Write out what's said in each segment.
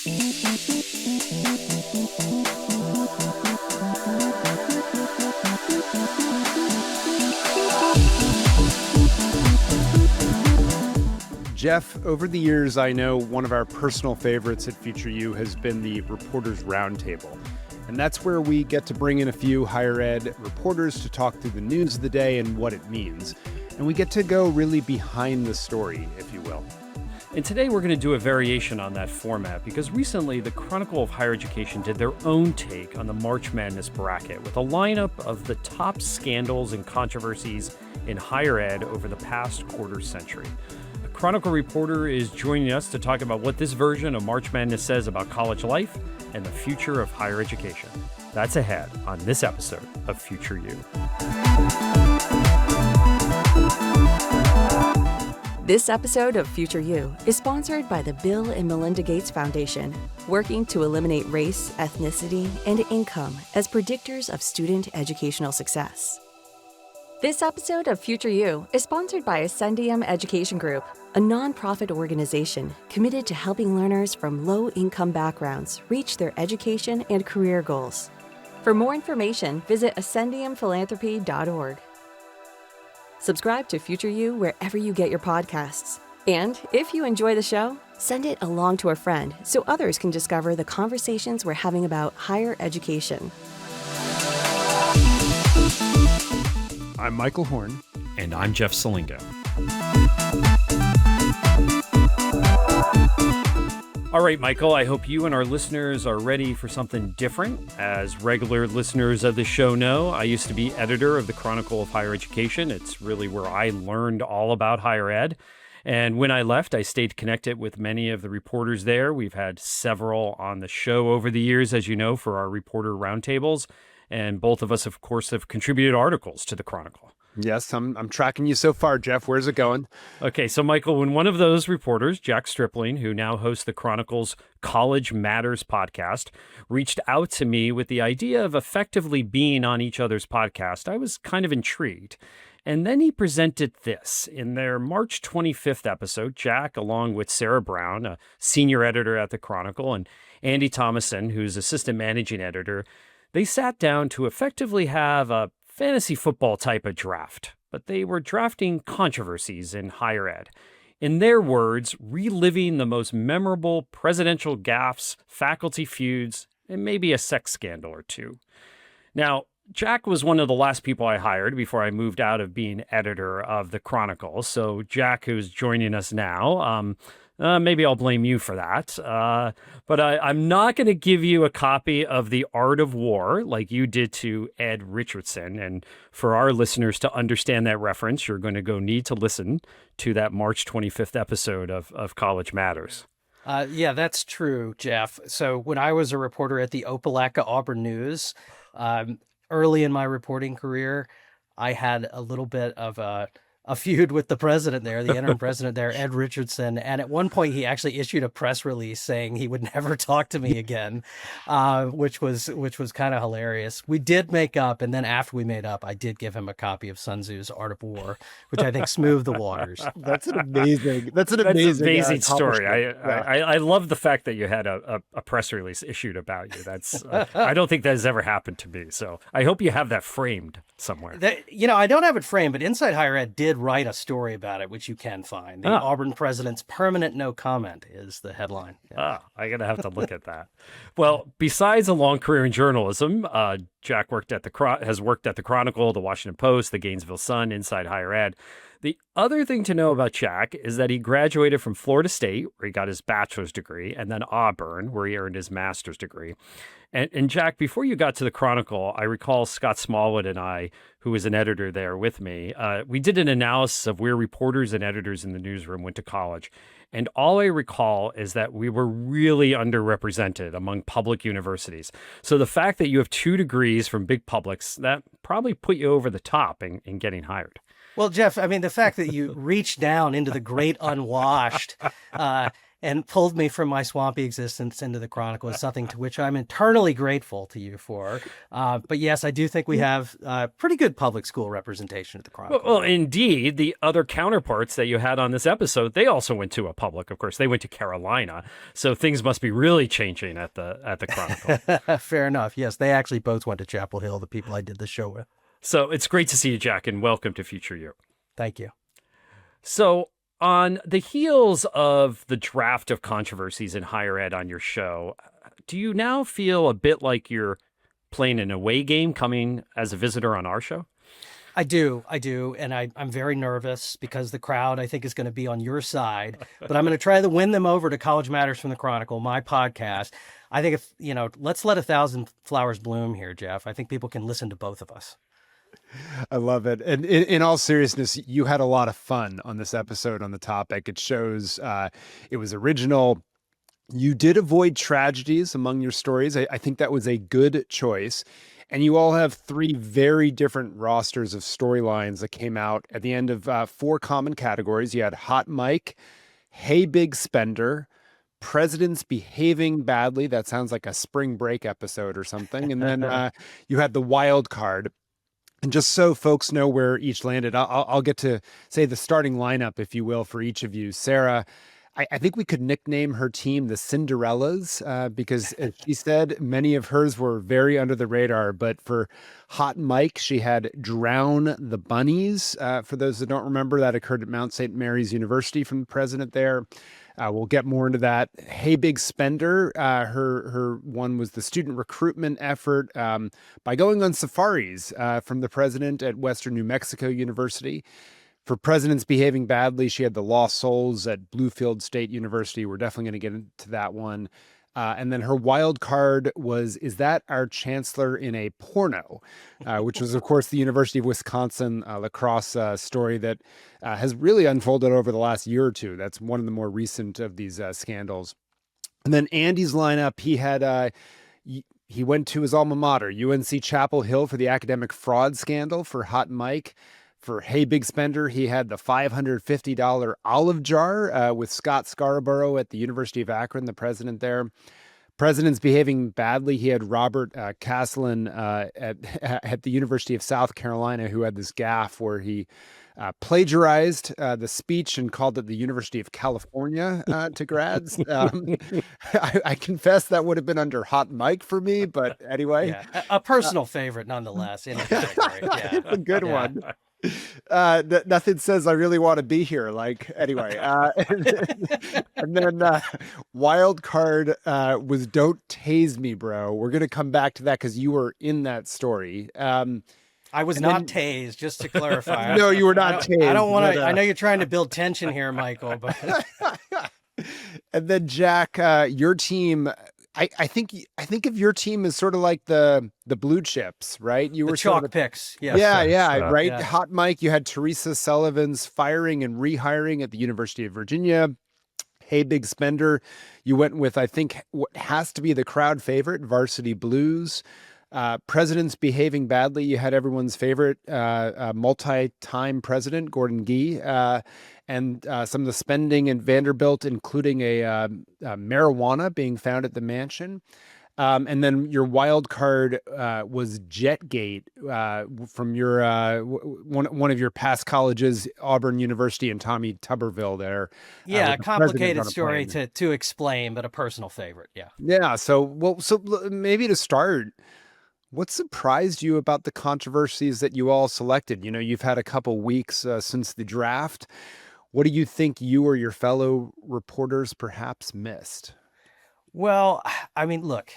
Jeff, over the years, I know one of our personal favorites at Future U has been the Reporters Roundtable. And that's where we get to bring in a few higher ed reporters to talk through the news of the day and what it means. And we get to go really behind the story, if you will. And today we're going to do a variation on that format because recently the Chronicle of Higher Education did their own take on the March Madness bracket with a lineup of the top scandals and controversies in higher ed over the past quarter century. Chronicle reporter is joining us to talk about what this version of March Madness says about college life and the future of higher education. That's ahead on this episode of Future U. This episode of Future U is sponsored by the Bill and Melinda Gates Foundation, working to eliminate race, ethnicity, and income as predictors of student educational success. This episode of Future U is sponsored by Ascendium Education Group, a nonprofit organization committed to helping learners from low-income backgrounds reach their education and career goals. For more information, visit ascendiumphilanthropy.org. Subscribe to Future U wherever you get your podcasts. And if you enjoy the show, send it along to a friend so others can discover the conversations we're having about higher education. I'm Michael Horn. And I'm Jeff Salingo. All right, Michael, I hope you and our listeners are ready for something different. As regular listeners of the show know, I used to be editor of the Chronicle of Higher Education. It's really where I learned all about higher ed. And when I left, I stayed connected with many of the reporters there. We've had several on the show over the years, as you know, for our reporter roundtables. And both of us, of course, have contributed articles to the Chronicle. Yes, I'm tracking you so far, Jeff. Where's it going? Okay, so Michael, when one of those reporters, Jack Stripling, who now hosts the Chronicle's College Matters podcast, reached out to me with the idea of effectively being on each other's podcast, I was kind of intrigued. And then he presented this. In their March 25th episode, Jack, along with Sarah Brown, a senior editor at the Chronicle, and Andy Thomason, who's assistant managing editor, they sat down to effectively have a fantasy football type of draft, but they were drafting controversies in higher ed. In their words, reliving the most memorable presidential gaffes, faculty feuds, and maybe a sex scandal or two. Now, Jack was one of the last people I hired before I moved out of being editor of the Chronicle. So Jack, who's joining us now, maybe I'll blame you for that. But I'm not going to give you a copy of The Art of War like you did to Ed Richardson. And for our listeners to understand that reference, you're going to need to listen to that March 25th episode of College Matters. Yeah, that's true, Jeff. So when I was a reporter at the Opelika Auburn News, early in my reporting career, I had a little bit of a feud with the president there, the interim president there, Ed Richardson. And at one point, he actually issued a press release saying he would never talk to me again, which was kind of hilarious. We did make up, and then after we made up, I did give him a copy of Sun Tzu's Art of War, which I think smoothed the waters. That's an amazing story. I love the fact that you had a press release issued about you. That's I don't think that has ever happened to me. So I hope you have that framed somewhere. I don't have it framed, but Inside Higher Ed did write a story about it, which you can find. The Auburn president's permanent no comment is the headline. Yeah. I'm going to have to look at that. Well, besides a long career in journalism, Jack has worked at the Chronicle, the Washington Post, the Gainesville Sun, Inside Higher Ed. The other thing to know about Jack is that he graduated from Florida State, where he got his bachelor's degree, and then Auburn, where he earned his master's degree. And Jack, before you got to the Chronicle, I recall Scott Smallwood and I, who was an editor there with me, we did an analysis of where reporters and editors in the newsroom went to college. And all I recall is that we were really underrepresented among public universities. So the fact that you have 2 degrees from big publics, that probably put you over the top in getting hired. Well, Jeff, I mean, the fact that you reach down into the great unwashed and pulled me from my swampy existence into the Chronicle is something to which I'm eternally grateful to you for. But yes, I do think we have pretty good public school representation at the Chronicle. Well, indeed, the other counterparts that you had on this episode, they also went to a public. Of course, they went to Carolina, so things must be really changing at the Chronicle. Fair enough. Yes, they actually both went to Chapel Hill, the people I did the show with. So it's great to see you, Jack, and welcome to Future You. Thank you. So on the heels of the draft of Controversies in higher ed on your show, do you now feel a bit like you're playing an away game coming as a visitor on our show? I do. And I'm very nervous because the crowd, I think, is going to be on your side. But I'm going to try to win them over to College Matters from the Chronicle, my podcast. I think let's let 1,000 flowers bloom here, Jeff. I think people can listen to both of us. I love it. And in all seriousness, you had a lot of fun on this episode on the topic. It shows it was original. You did avoid tragedies among your stories. I think that was a good choice. And you all have 3 very different rosters of storylines that came out at the end of 4 common categories. You had Hot Mike, Hey Big Spender, Presidents Behaving Badly. That sounds like a spring break episode or something. And then you had the wild card. And just so folks know where each landed, I'll get to say the starting lineup, if you will, for each of you. Sarah, I think we could nickname her team the Cinderellas because, as she said, many of hers were very under the radar. But for Hot Mike, she had Drown the Bunnies. For those that don't remember, that occurred at Mount St. Mary's University from the president there. We'll get more into that. Hey Big Spender, her one was the student recruitment effort by going on safaris from the president at Western New Mexico University. For Presidents Behaving Badly, she had the Lost Souls at Bluefield State University. We're definitely going to get into that one. And then her wild card was, Is That Our Chancellor in a Porno? Which was, of course, the University of Wisconsin lacrosse story that has really unfolded over the last year or two. That's one of the more recent of these scandals. And then Andy's lineup, he went to his alma mater, UNC Chapel Hill, for the academic fraud scandal for Hot Mike. For Hey Big Spender, he had the $550 olive jar with Scott Scarborough at the University of Akron, the president there. Presidents Behaving Badly, he had Robert Caslin at the University of South Carolina, who had this gaffe where he plagiarized the speech and called it the University of California to grads. I confess that would have been under Hot Mike for me, but anyway. Yeah. A personal favorite nonetheless in the category. Yeah. It's a good one. Nothing says I really want to be here. Like, anyway, and then wild card was Don't Tase Me, Bro. We're going to come back to that because you were in that story. I was not tased, just to clarify. No, you were not tased. I don't want to. I know you're trying to build tension here, Michael. But and then Jack, your team. I think of your team as sort of like the blue chips, right? You were chalk sort of picks. Yes. Yeah, right. Yeah. Hot Mike, you had Teresa Sullivan's firing and rehiring at the University of Virginia. Hey Big Spender, you went with, I think, what has to be the crowd favorite, Varsity Blues. Presidents Behaving Badly, you had everyone's favorite multi-time president, Gordon Gee, and some of the spending in Vanderbilt, including a marijuana being found at the mansion. And then your wild card was Jetgate from your one of your past colleges, Auburn University and Tommy Tuberville there. Yeah, a complicated story to explain, but a personal favorite. Yeah. Yeah. So maybe to start, what surprised you about the controversies that you all selected? You know, you've had a couple weeks since the draft. What do you think you or your fellow reporters perhaps missed? Well, I mean, look,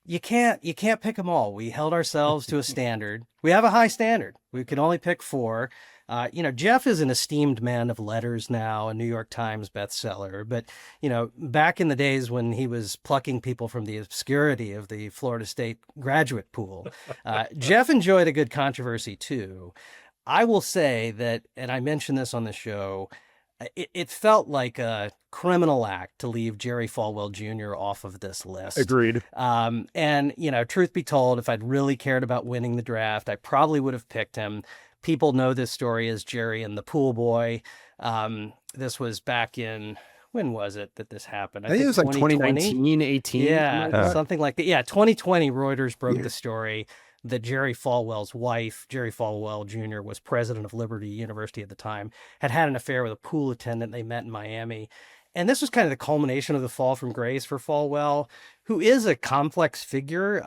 you can't pick them all. We held ourselves to a standard. We have a high standard. We can only pick 4. Jeff is an esteemed man of letters now, a New York Times bestseller. But, back in the days when he was plucking people from the obscurity of the Florida State graduate pool, Jeff enjoyed a good controversy too. I will say that, and I mentioned this on the show, it felt like a criminal act to leave Jerry Falwell Jr. off of this list. Agreed. And, truth be told, if I'd really cared about winning the draft, I probably would have picked him. People know this story as Jerry and the Pool Boy. This was back in, when was it that this happened? I think it was like 2019, 18. Yeah, something like that. Yeah, 2020, Reuters broke the story that Jerry Falwell's wife, Jerry Falwell Jr., was president of Liberty University at the time, had an affair with a pool attendant they met in Miami. And this was kind of the culmination of the fall from grace for Falwell, who is a complex figure.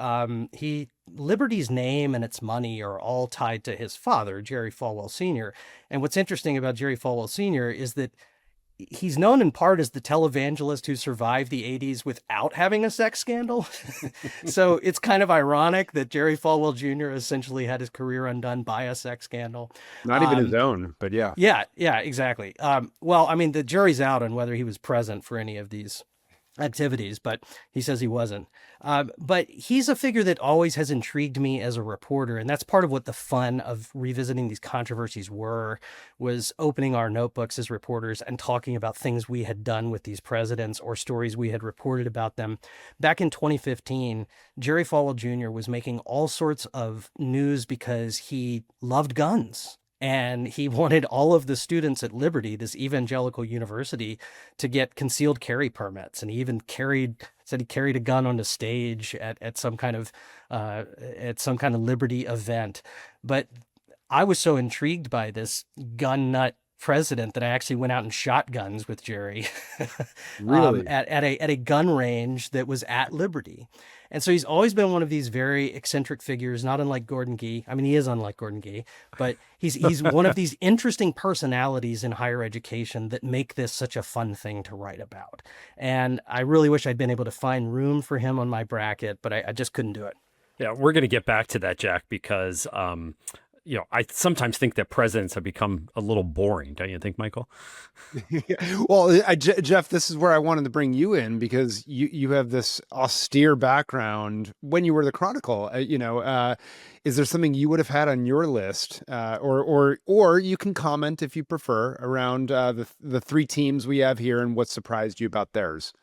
Liberty's name and its money are all tied to his father, Jerry Falwell Sr. And what's interesting about Jerry Falwell Sr. is that he's known in part as the televangelist who survived the 80s without having a sex scandal. So it's kind of ironic that Jerry Falwell Jr. essentially had his career undone by a sex scandal. Not even his own, but yeah. Yeah, exactly. Well, I mean, the jury's out on whether he was present for any of these activities, but he says he wasn't. But he's a figure that always has intrigued me as a reporter, and that's part of what the fun of revisiting these controversies was opening our notebooks as reporters and talking about things we had done with these presidents or stories we had reported about them. Back in 2015, Jerry Falwell Jr. was making all sorts of news because he loved guns. And he wanted all of the students at Liberty, this evangelical university, to get concealed carry permits. And he even said he carried a gun on the stage at some kind of Liberty event. But I was so intrigued by this gun nut president that I actually went out and shot guns with Jerry Really? at a gun range that was at Liberty. And so he's always been one of these very eccentric figures, not unlike Gordon Gee. I mean, he is unlike Gordon Gee, but he's one of these interesting personalities in higher education that make this such a fun thing to write about. And I really wish I'd been able to find room for him on my bracket, but I just couldn't do it. Yeah, we're going to get back to that, Jack, because I sometimes think that presidents have become a little boring. Don't you think, Michael? Well, Jeff, this is where I wanted to bring you in because you have this austere background when you were the Chronicle. Is there something you would have had on your list, or you can comment if you prefer around the three teams we have here and what surprised you about theirs?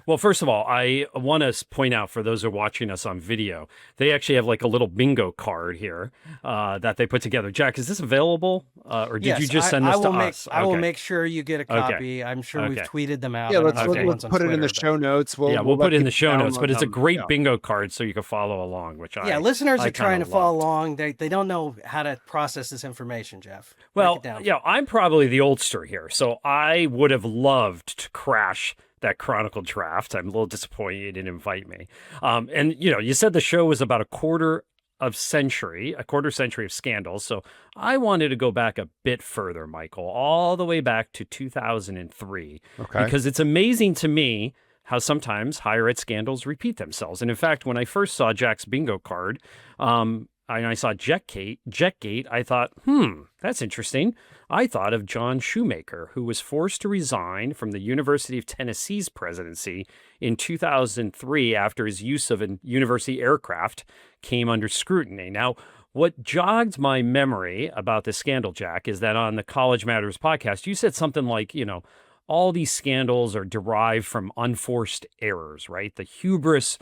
Well, first of all, I want to point out for those who are watching us on video, they actually have like a little bingo card here that they put together. Jack, is this available, or did you just send this to us? I will make sure you get a copy. I'm sure we've tweeted them out. Yeah, let's put it in the show notes. We'll put it in the show notes, but it's a great bingo card so you can follow along, listeners are trying to follow along. They don't know how to process this information, Jeff. Well, I'm probably the oldster here, so I would have loved to crash that Chronicle draft. I'm a little disappointed you didn't invite me. And you said the show was about a quarter century of scandals. So I wanted to go back a bit further, Michael, all the way back to 2003. Okay. Because it's amazing to me how sometimes higher ed scandals repeat themselves. And in fact, when I first saw Jack's bingo card, and I saw Jetgate, I thought, that's interesting. I thought of John Shoemaker, who was forced to resign from the University of Tennessee's presidency in 2003 after his use of a university aircraft came under scrutiny. Now, what jogged my memory about this scandal, Jack, is that on the College Matters podcast, you said something like, all these scandals are derived from unforced errors, right? The hubris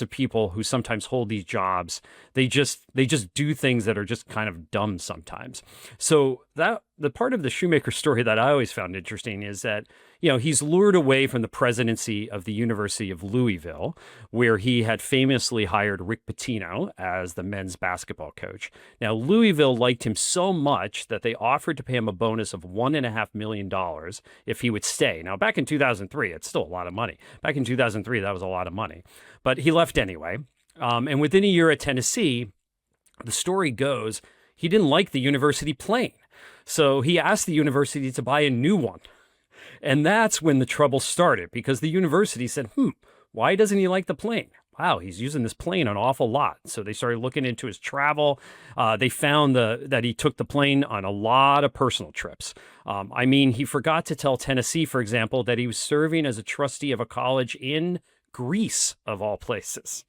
of people who sometimes hold these jobs. They just do things that are just kind of dumb sometimes. So that the part of the Shoemaker story that I always found interesting is that, he's lured away from the presidency of the University of Louisville, where he had famously hired Rick Pitino as the men's basketball coach. Now, Louisville liked him so much that they offered to pay him a bonus of $1.5 million if he would stay. Now, back in 2003, it's still a lot of money. Back in 2003, that was a lot of money. But he left anyway. And within a year at Tennessee, the story goes, he didn't like the university plane. So he asked the university to buy a new one. And that's when the trouble started, because the university said, why doesn't he like the plane? Wow, he's using this plane an awful lot. So they started looking into his travel. They found that he took the plane on a lot of personal trips. He forgot to tell Tennessee, for example, that he was serving as a trustee of a college in Greece, of all places.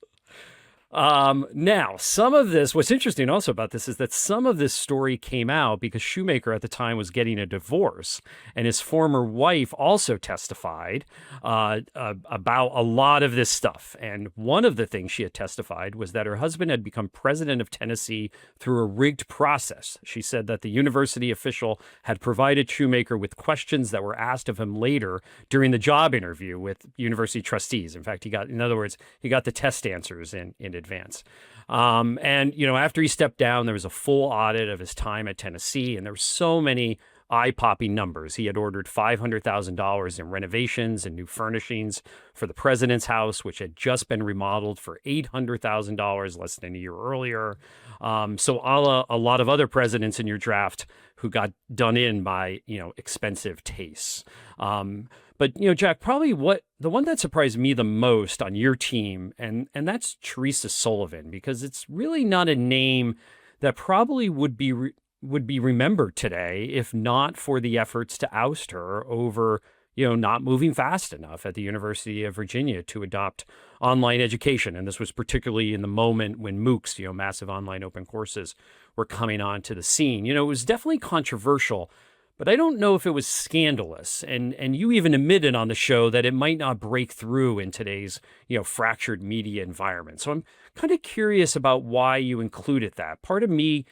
Now, some of this, what's interesting also about this is that some of this story came out because Shoemaker at the time was getting a divorce, and his former wife also testified about a lot of this stuff. And one of the things she had testified was that her husband had become president of Tennessee through a rigged process. She said that the university official had provided Shoemaker with questions that were asked of him later during the job interview with university trustees. In fact, in other words, he got the test answers in advance. And, after he stepped down, there was a full audit of his time at Tennessee, and there were so many eye-popping numbers. He had ordered $500,000 in renovations and new furnishings for the president's house, which had just been remodeled for $800,000 less than a year earlier. So a lot of other presidents in your draft who got done in by, expensive tastes. But, Jack, probably the one that surprised me the most on your team, and that's Teresa Sullivan, because it's really not a name that probably would be remembered today if not for the efforts to oust her over, not moving fast enough at the University of Virginia to adopt online education. And this was particularly in the moment when MOOCs, massive online open courses, were coming onto the scene. It was definitely controversial, but I don't know if it was scandalous. And you even admitted on the show that it might not break through in today's, fractured media environment. So I'm kind of curious about why you included that. Part of me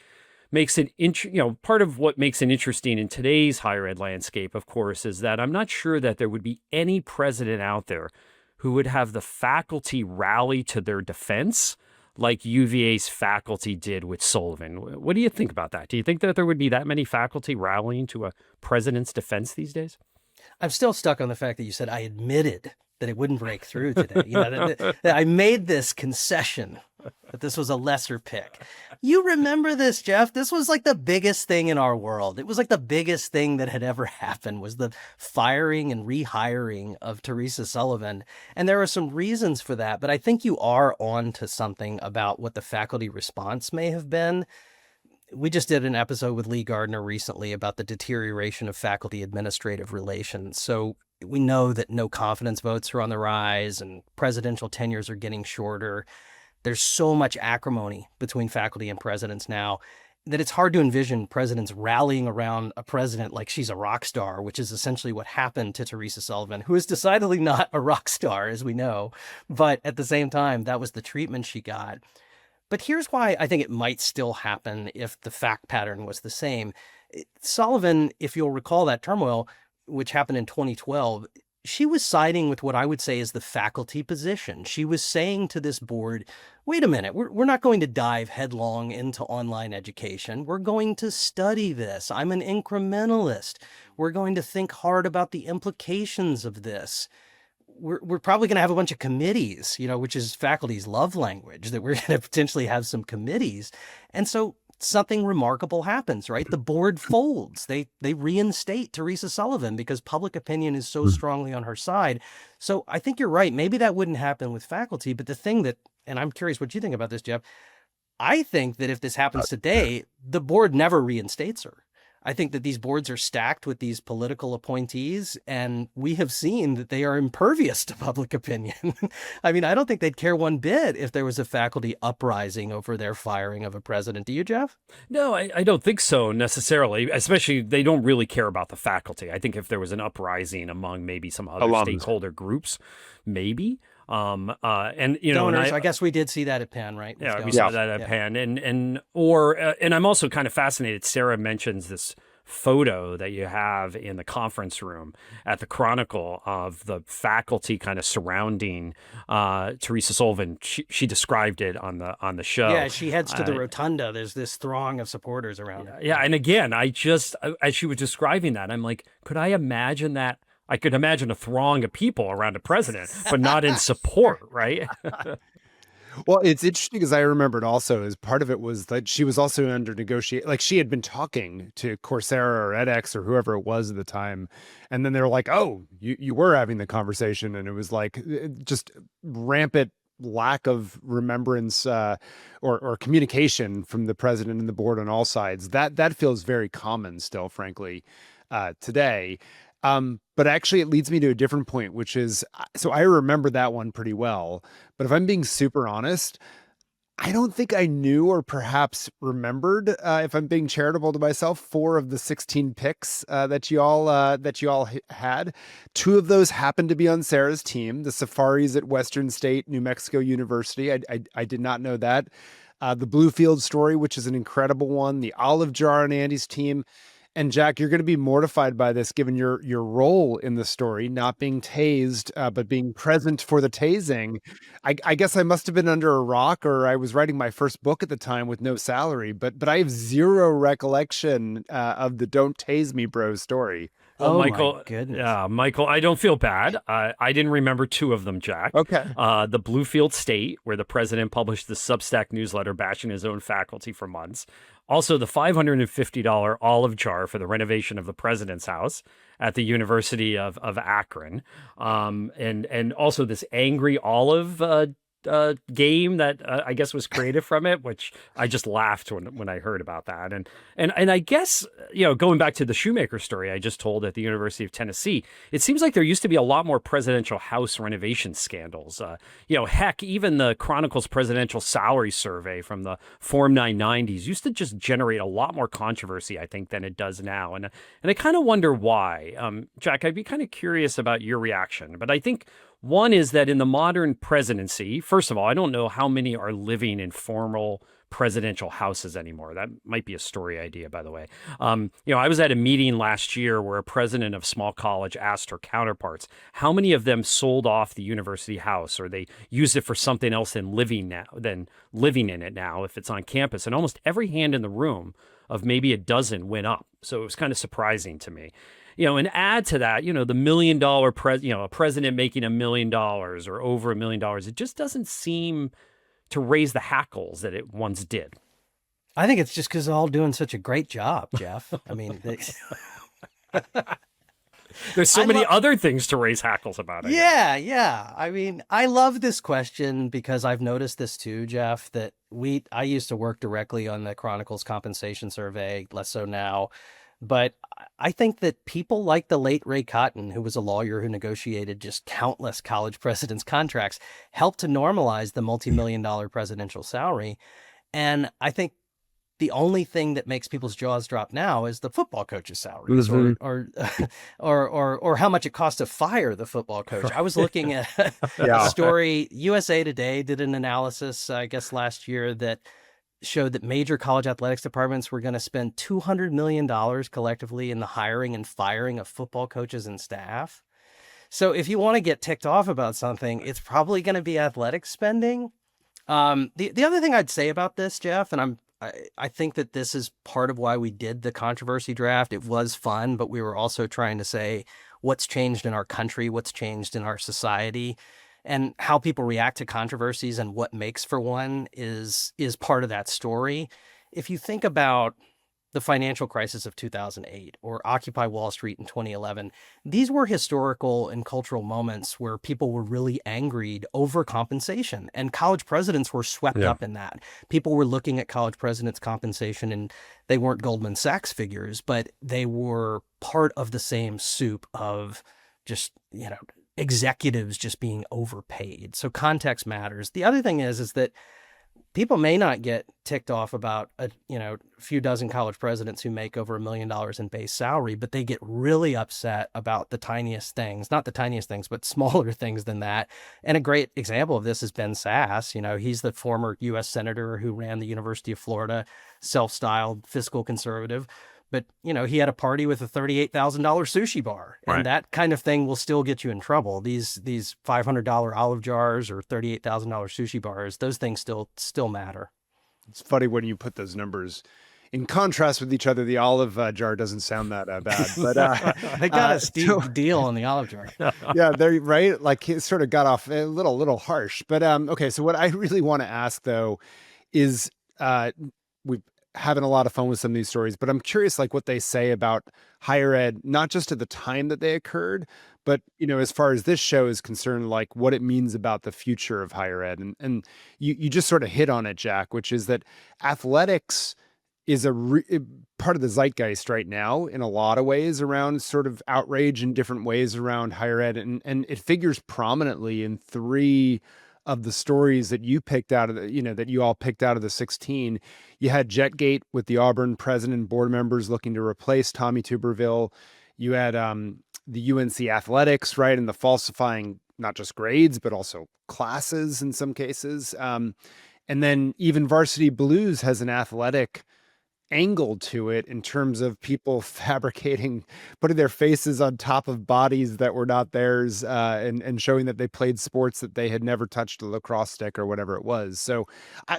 makes it, part of what makes it interesting in today's higher ed landscape, of course, is that I'm not sure that there would be any president out there who would have the faculty rally to their defense like UVA's faculty did with Sullivan. What do you think about that? Do you think that there would be that many faculty rallying to a president's defense these days? I'm still stuck on the fact that you said I admitted that it wouldn't break through today. That I made this concession that this was a lesser pick. You remember this, Jeff? This was like the biggest thing in our world. It was like the biggest thing that had ever happened was the firing and rehiring of Teresa Sullivan. And there are some reasons for that, but I think you are on to something about what the faculty response may have been. We just did an episode with Lee Gardner recently about the deterioration of faculty administrative relations. So we know that no confidence votes are on the rise and presidential tenures are getting shorter. There's so much acrimony between faculty and presidents now that it's hard to envision presidents rallying around a president like she's a rock star, which is essentially what happened to Teresa Sullivan, who is decidedly not a rock star, as we know. But at the same time, that was the treatment she got. But here's why I think it might still happen if the fact pattern was the same. Sullivan, if you'll recall that turmoil, which happened in 2012, she was siding with what I would say is the faculty position. She was saying to this board, wait a minute, we're not going to dive headlong into online education. We're going to study this. I'm an incrementalist. We're going to think hard about the implications of this. We're probably going to have a bunch of committees, which is faculty's love language, that we're going to potentially have some committees. And so something remarkable happens, right? The board folds. They reinstate Teresa Sullivan because public opinion is so strongly on her side. So I think you're right. Maybe that wouldn't happen with faculty. But the thing that, and I'm curious what you think about this, Jeff, I think that if this happens today, the board never reinstates her. I think that these boards are stacked with these political appointees, and we have seen that they are impervious to public opinion. I mean, I don't think they'd care one bit if there was a faculty uprising over their firing of a president. Do you, Jeff? No, I don't think so necessarily, especially they don't really care about the faculty. I think if there was an uprising among maybe some other stakeholder groups, maybe. And donors, I guess we did see that at Penn, right? Yeah, we saw that at Penn, and I'm also kind of fascinated. Sarah mentions this photo that you have in the conference room at the Chronicle of the faculty kind of surrounding Teresa Sullivan. She described it on the show. Yeah, she heads to the rotunda. There's this throng of supporters around her. Yeah, and again, as she was describing that, I'm like, could I imagine that? I could imagine a throng of people around a president, but not in support, right? Well, it's interesting because I remembered also as part of it was that she was also under negotiate, like she had been talking to Coursera or edX or whoever it was at the time. And then they were like, oh, you were having the conversation. And it was like just rampant lack of remembrance or communication from the president and the board on all sides. That feels very common still, frankly, today. But actually it leads me to a different point, which is, so I remember that one pretty well, but if I'm being super honest, I don't think I knew or perhaps remembered, if I'm being charitable to myself, 4 of the 16 picks that you all had. 2 of those happened to be on Sarah's team, the Safaris at Western State New Mexico University. I did not know that. The Bluefield story, which is an incredible one, the Olive Jar on Andy's team. And Jack, you're going to be mortified by this, given your role in the story, not being tased, but being present for the tasing. I guess I must have been under a rock, or I was writing my first book at the time with no salary. But I have zero recollection of the "Don't Tase Me, Bro" story. Well, Oh Michael, my goodness. yeah, Michael, I don't feel bad. I didn't remember 2 of them, Jack. Okay. The Bluefield State, where the president published the Substack newsletter bashing his own faculty for months. Also, the $550 olive jar for the renovation of the president's house at the University of Akron. And also this angry olive game that I guess was created from it, which I just laughed when I heard about that. And I guess, going back to the Shoemaker story I just told at the University of Tennessee, it seems like there used to be a lot more presidential house renovation scandals. Heck, even the Chronicle's presidential salary survey from the Form 990s used to just generate a lot more controversy, I think, than it does now. And I kind of wonder why. Jack, I'd be kind of curious about your reaction, but I think one is that in the modern presidency, first of all, I don't know how many are living in formal presidential houses anymore. That might be a story idea, by the way. I was at a meeting last year where a president of small college asked her counterparts how many of them sold off the university house, or they used it for something else than living in it now if it's on campus. And almost every hand in the room of maybe a dozen went up. So it was kind of surprising to me. And add to that, the $1 million a president making $1 million or over $1 million. It just doesn't seem to raise the hackles that it once did. I think it's just because they're all doing such a great job, Jeff. I mean, there's so many other things to raise hackles about. Yeah. I mean, I love this question because I've noticed this too, Jeff, that I used to work directly on the Chronicle's compensation survey, less so now. But I think that people like the late Ray Cotton, who was a lawyer who negotiated just countless college presidents' contracts, helped to normalize the multi-million-dollar presidential salary. And I think the only thing that makes people's jaws drop now is the football coach's salaries, or how much it costs to fire the football coach. I was looking at a story. USA Today did an analysis, I guess, last year that showed that major college athletics departments were going to spend $200 million collectively in the hiring and firing of football coaches and staff. So if you want to get ticked off about something, it's probably going to be athletic spending. The other thing I'd say about this, Jeff, and I think that this is part of why we did the controversy draft. It was fun, but we were also trying to say what's changed in our country, what's changed in our society. And how people react to controversies and what makes for one is part of that story. If you think about the financial crisis of 2008 or Occupy Wall Street in 2011, these were historical and cultural moments where people were really angry over compensation, and college presidents were swept up in that. People were looking at college presidents' compensation, and they weren't Goldman Sachs figures, but they were part of the same soup of just, executives just being overpaid. So context matters. The other thing is that people may not get ticked off about a few dozen college presidents who make over $1 million in base salary, but they get really upset about the tiniest things, not the tiniest things, but smaller things than that. And a great example of this is Ben Sass. He's the former U.S. senator who ran the University of Florida, self-styled fiscal conservative. But, he had a party with a $38,000 sushi bar, and that kind of thing will still get you in trouble. These $500 olive jars or $38,000 sushi bars, those things still matter. It's funny when you put those numbers in contrast with each other. The olive jar doesn't sound that bad, but they got a steep deal on the olive jar. Yeah, they're right. Like it sort of got off a little harsh. But okay, so what I really want to ask though is we've having a lot of fun with some of these stories, but I'm curious, like what they say about higher ed, not just at the time that they occurred, but, as far as this show is concerned, like what it means about the future of higher ed. And you just sort of hit on it, Jack, which is that athletics is part of the zeitgeist right now in a lot of ways around sort of outrage in different ways around higher ed. And it figures prominently in 3 of the stories that you picked out of that you all picked out of the 16. You had Jetgate with the Auburn president and board members looking to replace Tommy Tuberville. You had the UNC athletics, right, and the falsifying not just grades but also classes in some cases. And then even Varsity Blues has an athletic angle to it in terms of people fabricating, putting their faces on top of bodies that were not theirs, and showing that they played sports that they had never touched a lacrosse stick or whatever it was. So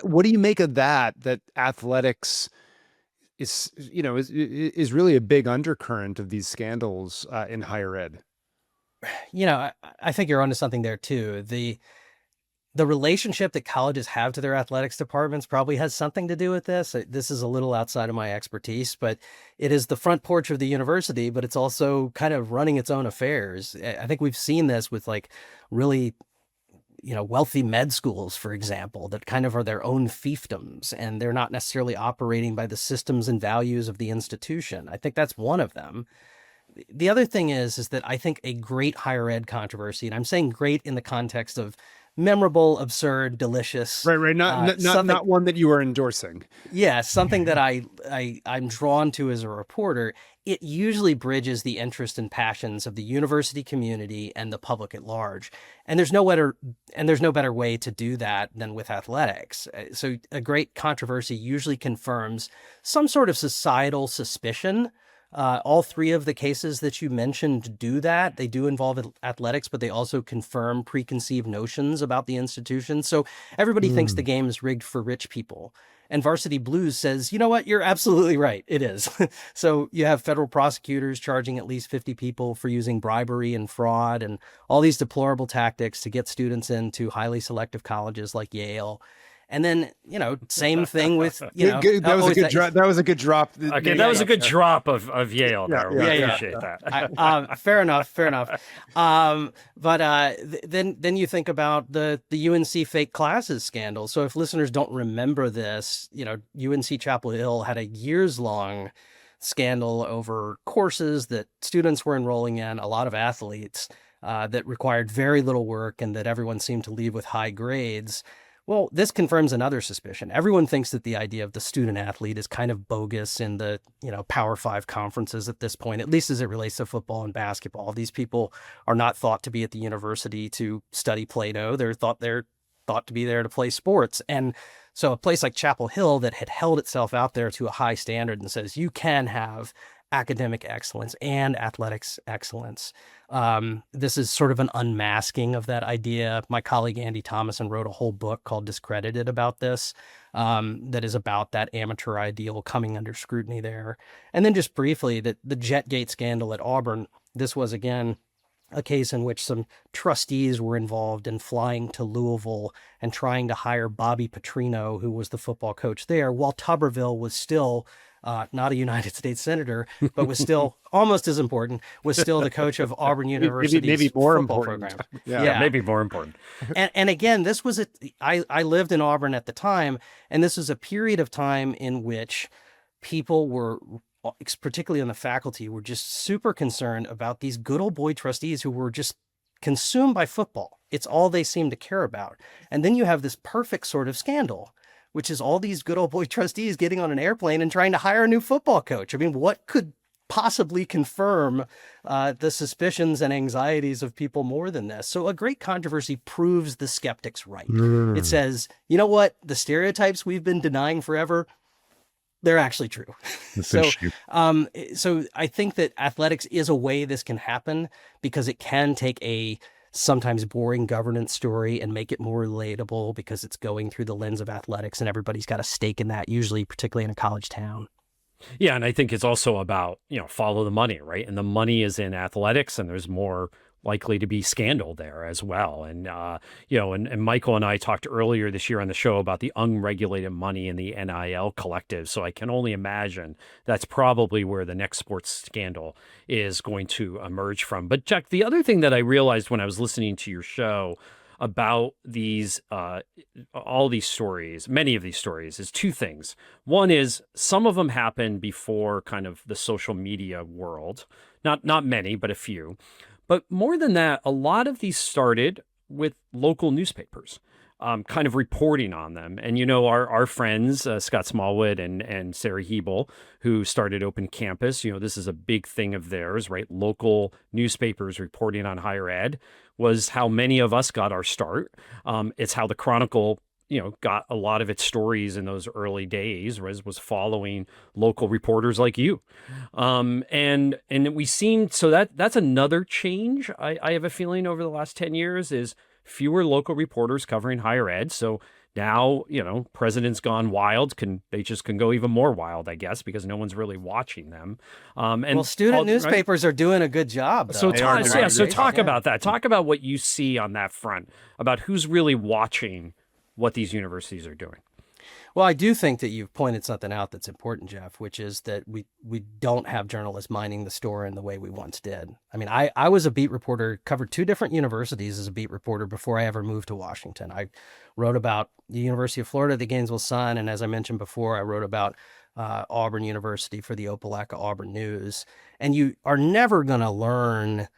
what do you make of that athletics is really a big undercurrent of these scandals in higher ed? I think you're onto something there too. The relationship that colleges have to their athletics departments probably has something to do with this. This is a little outside of my expertise, but it is the front porch of the university, but it's also kind of running its own affairs. I think we've seen this with like really, wealthy med schools, for example, that kind of are their own fiefdoms, and they're not necessarily operating by the systems and values of the institution. I think that's one of them. The other thing is that I think a great higher ed controversy, and I'm saying great in the context of memorable, absurd, delicious. Right. Not one that you are endorsing. Yeah, something that I'm drawn to as a reporter. It usually bridges the interests and passions of the university community and the public at large. And there's no better way to do that than with athletics. So a great controversy usually confirms some sort of societal suspicion. All three of the cases that you mentioned do that. They do involve athletics, but they also confirm preconceived notions about the institution. So everybody thinks the game is rigged for rich people. And Varsity Blues says, you know what, you're absolutely right. It is. So you have federal prosecutors charging at least 50 people for using bribery and fraud and all these deplorable tactics to get students into highly selective colleges like Yale. And then, same thing with, that was a good drop. Okay, that was a good drop of Yale there. We appreciate that. Fair enough. But then you think about the UNC fake classes scandal. So if listeners don't remember this, UNC Chapel Hill had a years-long scandal over courses that students were enrolling in, a lot of athletes, that required very little work and that everyone seemed to leave with high grades. Well, this confirms another suspicion. Everyone thinks that the idea of the student athlete is kind of bogus in the, Power Five conferences at this point, at least as it relates to football and basketball. These people are not thought to be at the university to study Plato. They're thought to be there to play sports. And so a place like Chapel Hill that had held itself out there to a high standard and says you can have academic excellence and athletics excellence. This is sort of an unmasking of that idea. My colleague Andy Thomason wrote a whole book called Discredited about this, that is about that amateur ideal coming under scrutiny there. And then just briefly, the Jetgate scandal at Auburn, this was again a case in which some trustees were involved in flying to Louisville and trying to hire Bobby Petrino, who was the football coach there, while Tuberville was still not a United States senator, but was still almost as important, was still the coach of Auburn University's maybe more football important program. Yeah, maybe more important. And again, this was I lived in Auburn at the time, and this was a period of time in which people were, particularly on the faculty, were just super concerned about these good old boy trustees who were just consumed by football. It's all they seem to care about. And then you have this perfect sort of scandal, which is all these good old boy trustees getting on an airplane and trying to hire a new football coach. I mean, what could possibly confirm the suspicions and anxieties of people more than this? So a great controversy proves the skeptics right. It says, you know what? The stereotypes we've been denying forever, they're actually true. So I think that athletics is a way this can happen, because it can take a sometimes boring governance story and make it more relatable because it's going through the lens of athletics and everybody's got a stake in that, usually, particularly in a college town. Yeah, and I think it's also about, follow the money, right? And the money is in athletics, and there's more likely to be scandal there as well. And, and Michael and I talked earlier this year on the show about the unregulated money in the NIL collective. So I can only imagine that's probably where the next sports scandal is going to emerge from. But Jack, the other thing that I realized when I was listening to your show about these, all these stories, many of these stories, is two things. One is some of them happen before kind of the social media world, not many, but a few. But more than that, a lot of these started with local newspapers, kind of reporting on them. And, our friends, Scott Smallwood and Sarah Hebel, who started Open Campus, this is a big thing of theirs, right? Local newspapers reporting on higher ed was how many of us got our start. It's how the Chronicle got a lot of its stories in those early days, was following local reporters like you. And we seem, so that's another change I have a feeling over the last 10 years is fewer local reporters covering higher ed. So now, President's Gone Wild they can go even more wild, I guess, because no one's really watching them. And student newspapers are doing a good job, though. So talk about that. Talk about what you see on that front, about who's really watching what these universities are doing. Well, I do think that you've pointed something out that's important, Jeff, which is that we don't have journalists minding the store in the way we once did. I mean, I was a beat reporter, covered 2 different universities as a beat reporter before I ever moved to Washington. I wrote about the University of Florida, the Gainesville Sun, and as I mentioned before, I wrote about Auburn University for the Opelika Auburn News. And you are never going to learn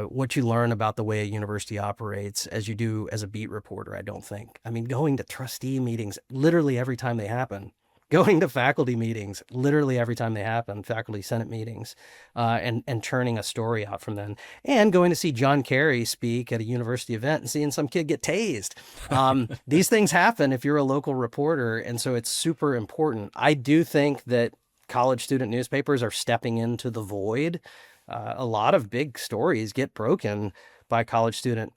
what you learn about the way a university operates as you do as a beat reporter, I don't think. I mean, going to trustee meetings literally every time they happen, going to faculty meetings literally every time they happen, faculty senate meetings, and churning a story out from them, and going to see John Kerry speak at a university event and seeing some kid get tased. These things happen if you're a local reporter, and so it's super important. I do think that college student newspapers are stepping into the void. A lot of big stories get broken by college student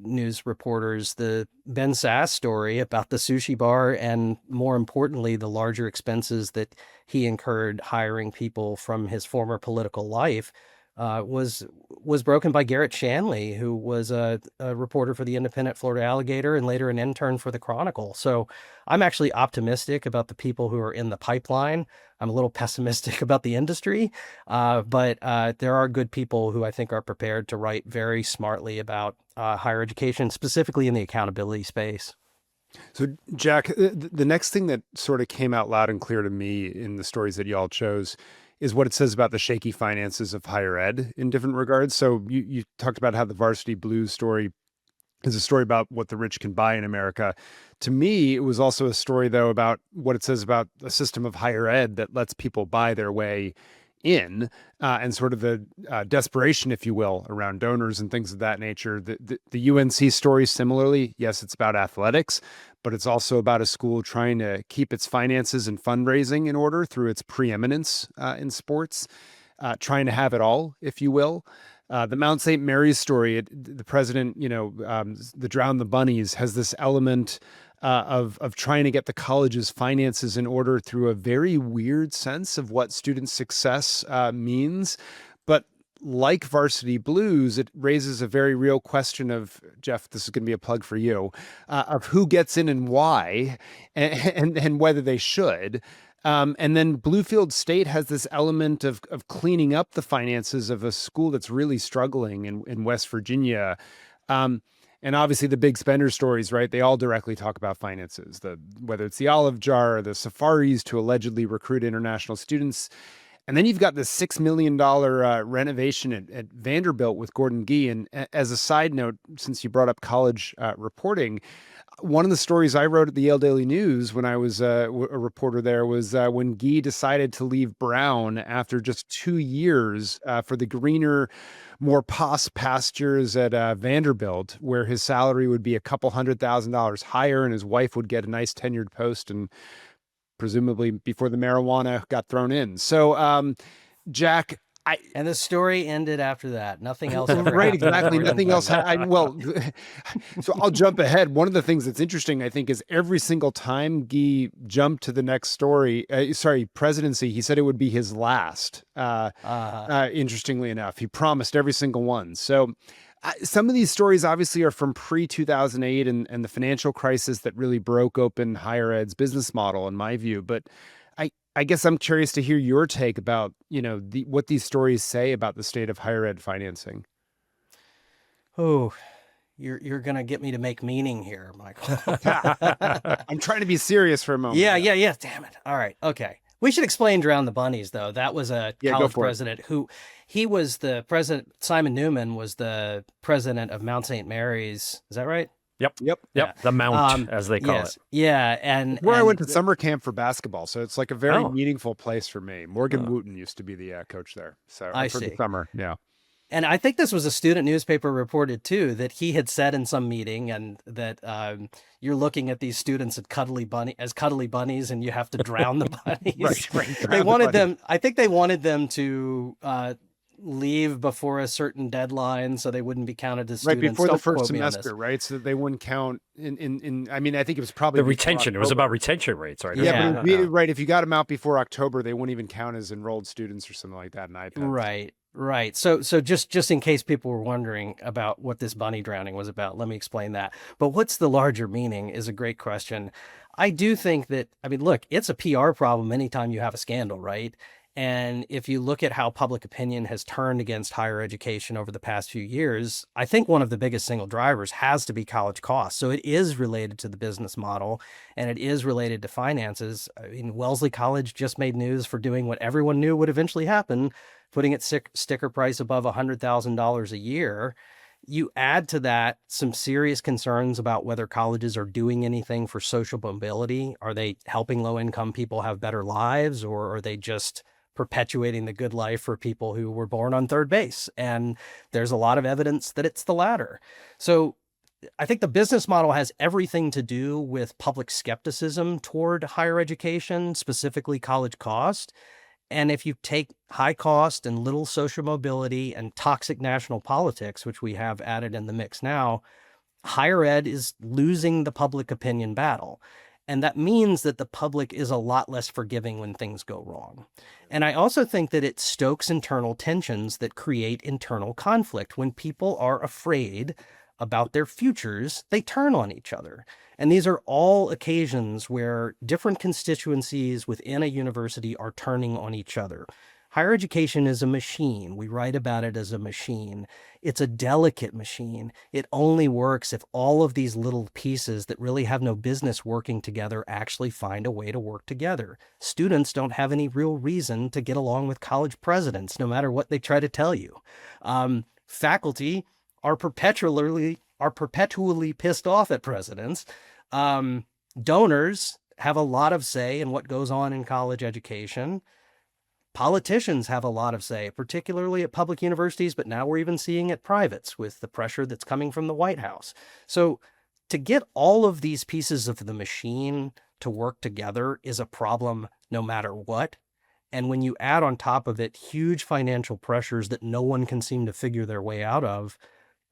news reporters. The Ben Sass story about the sushi bar and, more importantly, the larger expenses that he incurred hiring people from his former political life was broken by Garrett Shanley, who was a reporter for the Independent Florida Alligator and later an intern for the Chronicle. So I'm actually optimistic about the people who are in the pipeline. I'm a little pessimistic about the industry, but there are good people who I think are prepared to write very smartly about higher education, specifically in the accountability space. So, Jack, the next thing that sort of came out loud and clear to me in the stories that y'all chose is what it says about the shaky finances of higher ed in different regards. So you talked about how the Varsity Blues story is a story about what the rich can buy in America. To me, it was also a story, though, about what it says about a system of higher ed that lets people buy their way in, and sort of the desperation, if you will, around donors and things of that nature. The UNC story, similarly, yes, it's about athletics, but it's also about a school trying to keep its finances and fundraising in order through its preeminence in sports, trying to have it all, if you will. The Mount St. Mary's story, the president, the Drown the Bunnies, has this element of trying to get the college's finances in order through a very weird sense of what student success means. But like Varsity Blues, it raises a very real question of, Jeff, this is going to be a plug for you, of who gets in and why, and whether they should. And then Bluefield State has this element of cleaning up the finances of a school that's really struggling in West Virginia. And obviously the big spender stories, right? They all directly talk about finances, whether it's the Olive Jar or the safaris to allegedly recruit international students. And then you've got this $6 million renovation at Vanderbilt with Gordon Gee. And as a side note, since you brought up college reporting, one of the stories I wrote at the Yale Daily News when I was a reporter there was when Gee decided to leave Brown after just 2 years for the greener, more posh pastures at Vanderbilt, where his salary would be a couple $100,000 higher and his wife would get a nice tenured post, and presumably before the marijuana got thrown in. So, Jack, and the story ended after that. Nothing else ever right, happened. exactly. Nothing else. So I'll jump ahead. One of the things that's interesting, I think, is every single time Gee jumped to the next story, presidency, he said it would be his last. Interestingly enough, he promised every single one. So some of these stories obviously are from pre-2008 and the financial crisis that really broke open higher ed's business model, in my view. But I guess I'm curious to hear your take about, what these stories say about the state of higher ed financing. Oh, you're going to get me to make meaning here, Michael. I'm trying to be serious for a moment. Yeah. Damn it. All right. Okay. We should explain Drown the Bunnies, though. That was a Yeah, go college for it. president who he was the president. Simon Newman was the president of Mount St. Mary's. Is that right? Yep. Yeah. The Mount, as they call Yes. it. Yeah. And Where I and went to summer camp for basketball, so it's like a very Oh. meaningful place for me. Morgan Oh. Wooten used to be the coach there, so I for the see. summer. Yeah. And I think this was a student newspaper reported too, that he had said in some meeting, and that you're looking at these students as cuddly bunnies, and you have to drown the bunnies. Right. They wanted them. I think they wanted them to leave before a certain deadline, so they wouldn't be counted as Right students. before the Don't first quote me on this. semester, right? So that they wouldn't count in. I mean, I think it was probably The before retention. It was October. about retention rates, right? Yeah, but Yeah. right. If you got them out before October, they wouldn't even count as enrolled students or something like that in iPad. Right. So just in case people were wondering about what this bunny drowning was about, let me explain that. But what's the larger meaning is a great question. I do think that, I mean, look, it's a PR problem anytime you have a scandal, right? And if you look at how public opinion has turned against higher education over the past few years, I think one of the biggest single drivers has to be college costs. So it is related to the business model, and it is related to finances. I mean, Wellesley College just made news for doing what everyone knew would eventually happen, putting its sticker price above $100,000 a year. You add to that some serious concerns about whether colleges are doing anything for social mobility. Are they helping low-income people have better lives, or are they just perpetuating the good life for people who were born on third base? And there's a lot of evidence that it's the latter. So I think the business model has everything to do with public skepticism toward higher education, specifically college cost. And if you take high cost and little social mobility and toxic national politics, which we have added in the mix now, higher ed is losing the public opinion battle. And that means that the public is a lot less forgiving when things go wrong. And I also think that it stokes internal tensions that create internal conflict. When people are afraid about their futures, they turn on each other. And these are all occasions where different constituencies within a university are turning on each other. Higher education is a machine. We write about it as a machine. It's a delicate machine. It only works if all of these little pieces that really have no business working together actually find a way to work together. Students don't have any real reason to get along with college presidents, no matter what they try to tell you. Faculty are perpetually pissed off at presidents. Donors have a lot of say in what goes on in college education. Politicians have a lot of say, particularly at public universities, but now we're even seeing it privates with the pressure that's coming from the White House. So to get all of these pieces of the machine to work together is a problem no matter what. And when you add on top of it huge financial pressures that no one can seem to figure their way out of,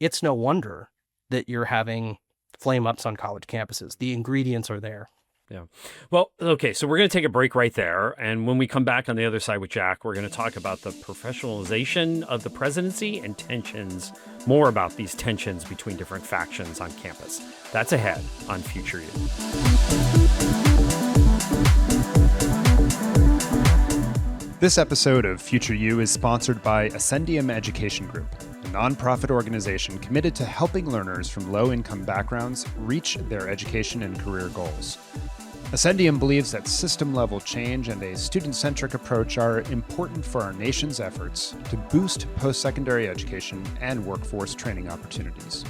it's no wonder that you're having flame ups on college campuses. The ingredients are there. Yeah. Well, okay, so we're going to take a break right there. And when we come back on the other side with Jack, we're going to talk about the professionalization of the presidency and tensions, more about these tensions between different factions on campus. That's ahead on Future You. This episode of Future You is sponsored by Ascendium Education Group, a nonprofit organization committed to helping learners from low-income backgrounds reach their education and career goals. Ascendium believes that system-level change and a student-centric approach are important for our nation's efforts to boost post-secondary education and workforce training opportunities.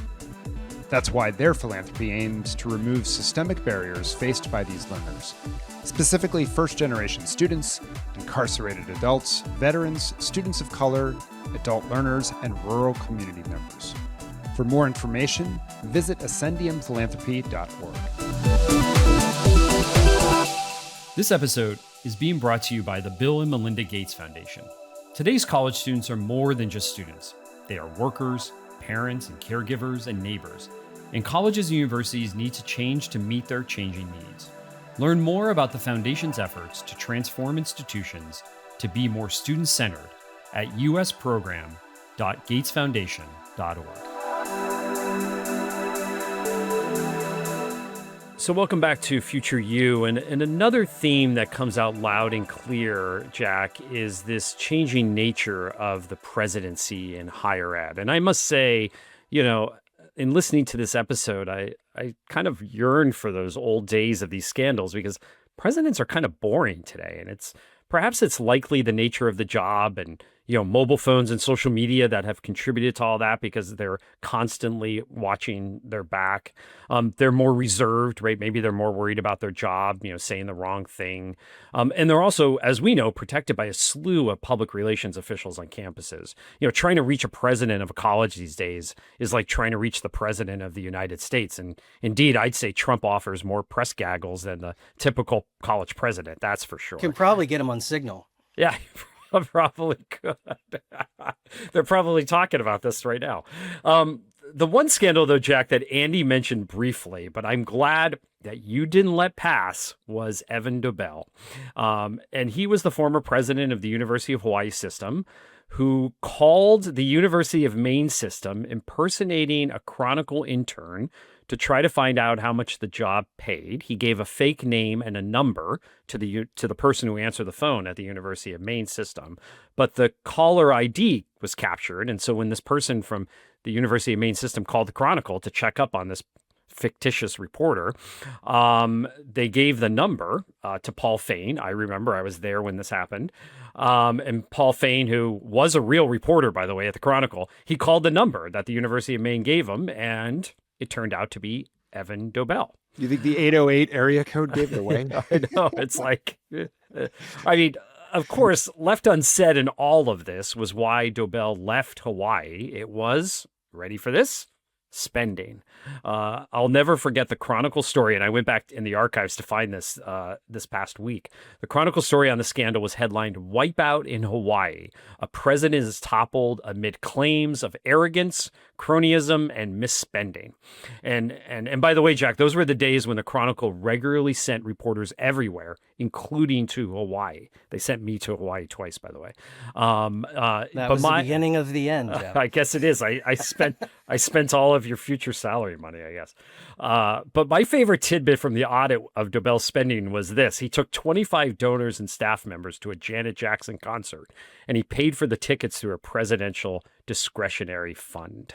That's why their philanthropy aims to remove systemic barriers faced by these learners, specifically first-generation students, incarcerated adults, veterans, students of color, adult learners, and rural community members. For more information, visit ascendiumphilanthropy.org. This episode is being brought to you by the Bill and Melinda Gates Foundation. Today's college students are more than just students. They are workers, parents, and caregivers, and neighbors. And colleges and universities need to change to meet their changing needs. Learn more about the Foundation's efforts to transform institutions to be more student-centered at usprogram.gatesfoundation.org. So welcome back to Future You, and another theme that comes out loud and clear, Jack, is this changing nature of the presidency in higher ed. And I must say, you know, in listening to this episode, I kind of yearn for those old days of these scandals, because presidents are kind of boring today. And perhaps it's likely the nature of the job and, mobile phones and social media that have contributed to all that, because they're constantly watching their back. They're more reserved, right? Maybe they're more worried about their job, saying the wrong thing. And they're also, as we know, protected by a slew of public relations officials on campuses. Trying to reach a president of a college these days is like trying to reach the president of the United States. And indeed, I'd say Trump offers more press gaggles than the typical college president. That's for sure. Can probably get him on Signal. Yeah. Probably could. They're probably talking about this right now. The one scandal, though, Jack, that Andy mentioned briefly, but I'm glad that you didn't let pass, was Evan Dobell. And he was the former president of the University of Hawaii system, who called the University of Maine system impersonating a Chronicle intern to try to find out how much the job paid. He gave a fake name and a number to the person who answered the phone at the University of Maine system, but the caller ID was captured. And so when this person from the University of Maine system called the Chronicle to check up on this fictitious reporter, they gave the number to Paul Fain. I remember I was there when this happened. And Paul Fain, who was a real reporter, by the way, at the Chronicle, he called the number that the University of Maine gave him, and it turned out to be Evan Dobell. You think the 808 area code gave it away? I know. It's like, I mean, of course, left unsaid in all of this was why Dobell left Hawaii. It was, ready for this, spending. I'll never forget the Chronicle story, and I went back in the archives to find this this past week. The Chronicle story on the scandal was headlined "Wipeout in Hawaii. A president is toppled amid claims of arrogance, cronyism, and misspending." And by the way, Jack, those were the days when the Chronicle regularly sent reporters everywhere, including to Hawaii. They sent me to Hawaii twice, by the way. That was the beginning of the end, Jeff. I guess it is. I spent all of your future salary money, I guess. But my favorite tidbit from the audit of Dobell's spending was this. He took 25 donors and staff members to a Janet Jackson concert, and he paid for the tickets through a presidential discretionary fund.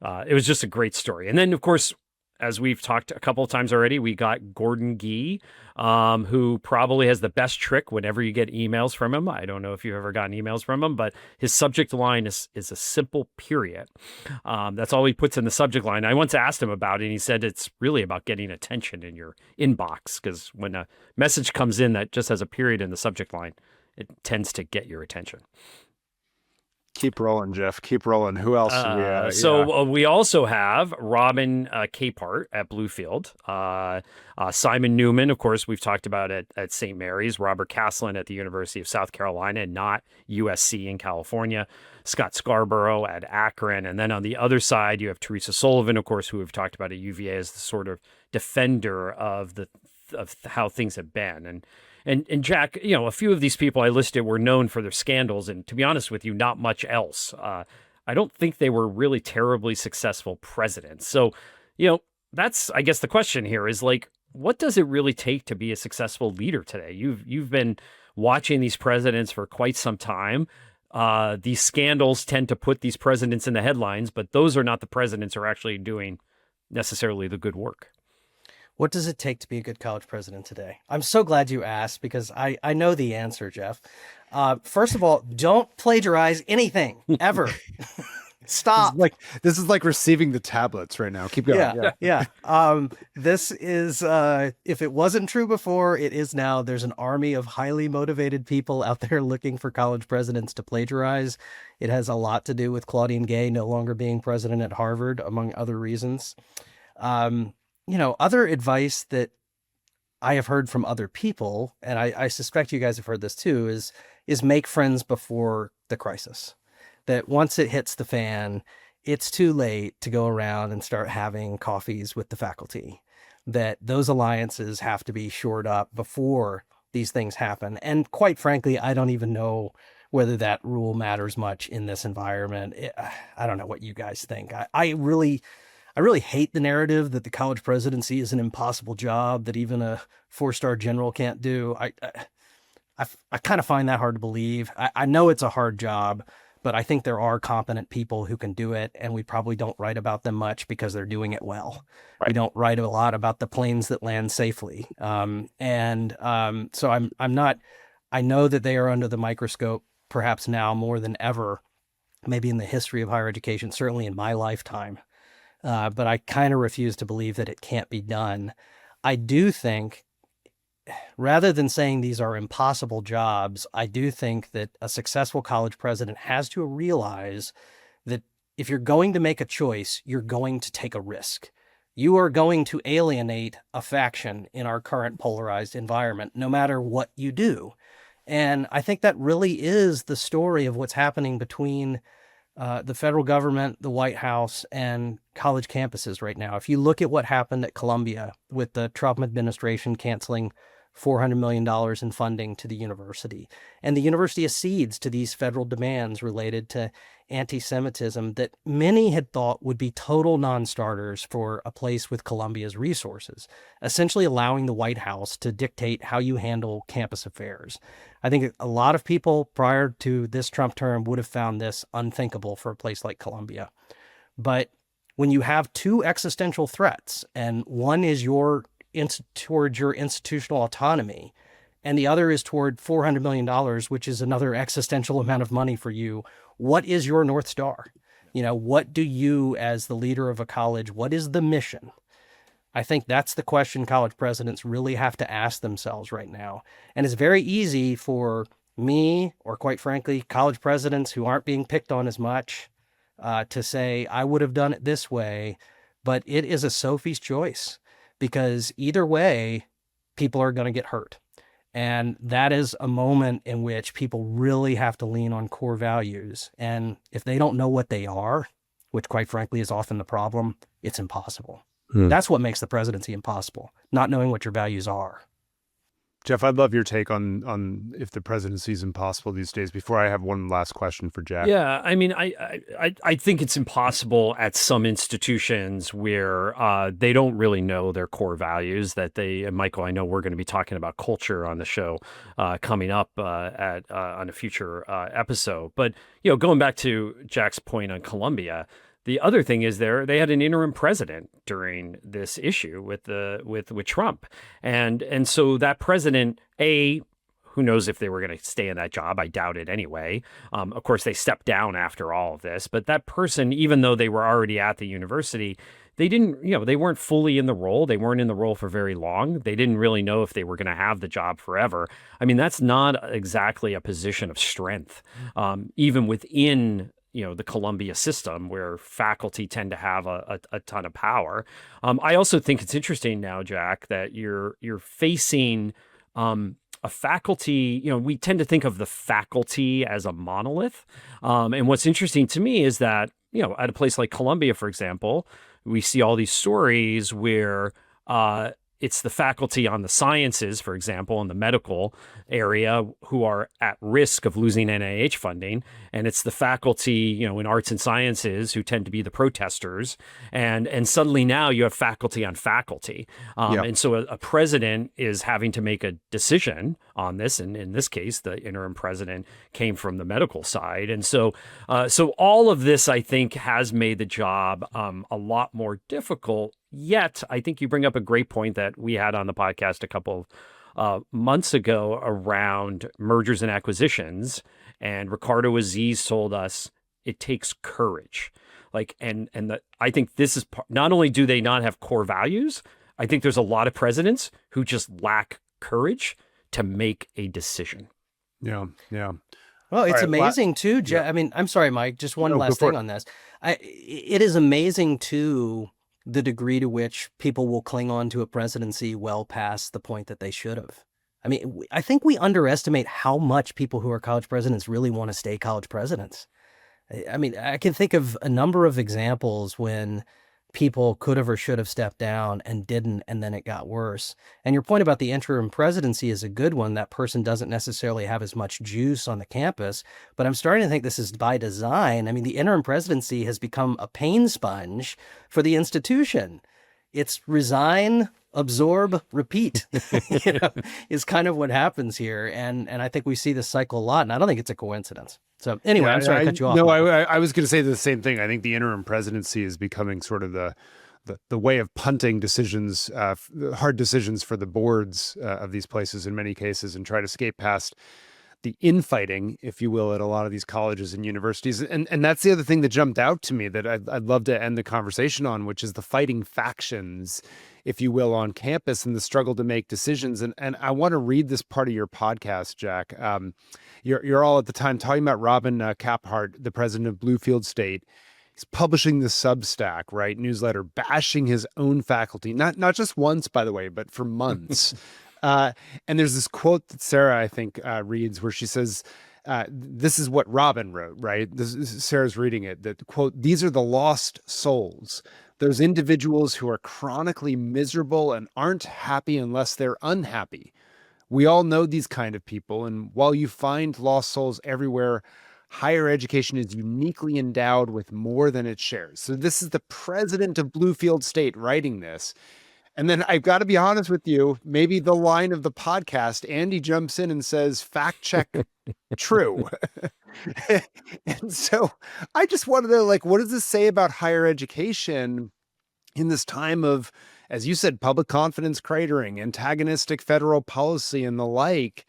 It was just a great story. And then, of course, as we've talked a couple of times already, we got Gordon Gee, who probably has the best trick whenever you get emails from him. I don't know if you've ever gotten emails from him, but his subject line is a simple period. That's all he puts in the subject line. I once asked him about it, and he said it's really about getting attention in your inbox, because when a message comes in that just has a period in the subject line, it tends to get your attention. Keep rolling, Jeff. Keep rolling. Who else? We also have Robin Capehart at Bluefield. Simon Newman, of course, we've talked about at St. Mary's. Robert Caslin at the University of South Carolina, not USC in California. Scott Scarborough at Akron. And then on the other side, you have Teresa Sullivan, of course, who we've talked about at UVA as the sort of defender of how things have been. And Jack, a few of these people I listed were known for their scandals, and to be honest with you, not much else. I don't think they were really terribly successful presidents. So, that's, I guess, the question here is like, what does it really take to be a successful leader today? You've been watching these presidents for quite some time. These scandals tend to put these presidents in the headlines, but those are not the presidents who are actually doing necessarily the good work. What does it take to be a good college president today? I'm so glad you asked, because I know the answer, Jeff. First of all, don't plagiarize anything, ever. Stop. This is like receiving the tablets right now. Keep going. Yeah. This is, if it wasn't true before, it is now. There's an army of highly motivated people out there looking for college presidents to plagiarize. It has a lot to do with Claudine Gay no longer being president at Harvard, among other reasons. Other advice that I have heard from other people, and I suspect you guys have heard this too, is make friends before the crisis. That once it hits the fan, it's too late to go around and start having coffees with the faculty. That those alliances have to be shored up before these things happen. And quite frankly, I don't even know whether that rule matters much in this environment. I don't know what you guys think. I really hate the narrative that the college presidency is an impossible job that even a 4-star general can't do. I kind of find that hard to believe. I know it's a hard job, but I think there are competent people who can do it, and we probably don't write about them much because they're doing it well. Right. We don't write a lot about the planes that land safely. So I'm not, I know that they are under the microscope perhaps now more than ever, maybe in the history of higher education, certainly in my lifetime. But I kind of refuse to believe that it can't be done. I do think, rather than saying these are impossible jobs, I do think that a successful college president has to realize that if you're going to make a choice, you're going to take a risk. You are going to alienate a faction in our current polarized environment, no matter what you do. And I think that really is the story of what's happening between the federal government, the White House, and college campuses right now. If you look at what happened at Columbia with the Trump administration canceling $400 million in funding to the university, and the university accedes to these federal demands related to anti-Semitism that many had thought would be total non-starters for a place with Columbia's resources, essentially allowing the White House to dictate how you handle campus affairs. I think a lot of people prior to this Trump term would have found this unthinkable for a place like Columbia. But when you have two existential threats, and one is towards your institutional autonomy, and the other is toward $400 million, which is another existential amount of money for you, what is your North Star? What do you, as the leader of a college, what is the mission? I think that's the question college presidents really have to ask themselves right now. And it's very easy for me, or quite frankly, college presidents who aren't being picked on as much, to say, I would have done it this way, but it is a Sophie's choice, because either way, people are going to get hurt. And that is a moment in which people really have to lean on core values. And if they don't know what they are, which quite frankly is often the problem, it's impossible. That's what makes the presidency impossible, not knowing what your values are. Jeff, I'd love your take on if the presidency is impossible these days. Before I have one last question for Jack. Yeah, I mean, I think it's impossible at some institutions where they don't really know their core values. And Michael, I know we're going to be talking about culture on the show coming up on a future episode. But going back to Jack's point on Columbia, the other thing is they had an interim president during this issue with Trump, and so that president, who knows if they were going to stay in that job? I doubt it anyway. Of course, they stepped down after all of this, but that person, even though they were already at the university, they didn't, they weren't fully in the role. They weren't in the role for very long. They didn't really know if they were going to have the job forever. I mean, that's not exactly a position of strength, even within the Columbia system, where faculty tend to have a ton of power. I also think it's interesting now, Jack, that you're facing a faculty. We tend to think of the faculty as a monolith. And what's interesting to me is that, at a place like Columbia, for example, we see all these stories where it's the faculty on the sciences, for example, in the medical area, who are at risk of losing NIH funding. And it's the faculty, in arts and sciences who tend to be the protesters. And suddenly now you have faculty on faculty. And so a president is having to make a decision on this. And in this case, the interim president came from the medical side. And so all of this, I think, has made the job a lot more difficult. Yet, I think you bring up a great point that we had on the podcast a couple of months ago around mergers and acquisitions. And Ricardo Aziz told us it takes courage. I think this is not only do they not have core values, I think there's a lot of presidents who just lack courage to make a decision. Yeah. Well, it's amazing too. I mean, I'm sorry, Mike, just one last thing on this. It is amazing too, the degree to which people will cling on to a presidency well past the point that they should have. I mean, I think we underestimate how much people who are college presidents really want to stay college presidents. I mean, I can think of a number of examples when people could have or should have stepped down and didn't, and then it got worse. And your point about the interim presidency is a good one. That person doesn't necessarily have as much juice on the campus, but I'm starting to think this is by design. I mean, the interim presidency has become a pain sponge for the institution. It's resign, absorb, repeat, is kind of what happens here. And I think we see this cycle a lot, and I don't think it's a coincidence. So anyway, I'm sorry I cut you off. No, I was going to say the same thing. I think the interim presidency is becoming sort of the way of punting decisions, hard decisions for the boards of these places in many cases, and try to skate past the infighting, if you will, at a lot of these colleges and universities. And that's the other thing that jumped out to me that I'd love to end the conversation on, which is the fighting factions, if you will, on campus and the struggle to make decisions. And I want to read this part of your podcast, Jack. You're all at the time talking about Robin Caphart, the president of Bluefield State. He's publishing the Substack, right, newsletter, bashing his own faculty, not just once, by the way, but for months. And there's this quote that Sarah, I think, reads where she says, this is what Robin wrote, right? Sarah's reading it, that, quote, "These are the lost souls, those individuals who are chronically miserable and aren't happy unless they're unhappy. We all know these kind of people. And while you find lost souls everywhere, higher education is uniquely endowed with more than it shares." So this is the president of Bluefield State writing this. And then I've got to be honest with you, maybe the line of the podcast, Andy jumps in and says, "Fact check true." And so I just wanted to, like, what does this say about higher education in this time of, as you said, public confidence cratering, antagonistic federal policy and the like?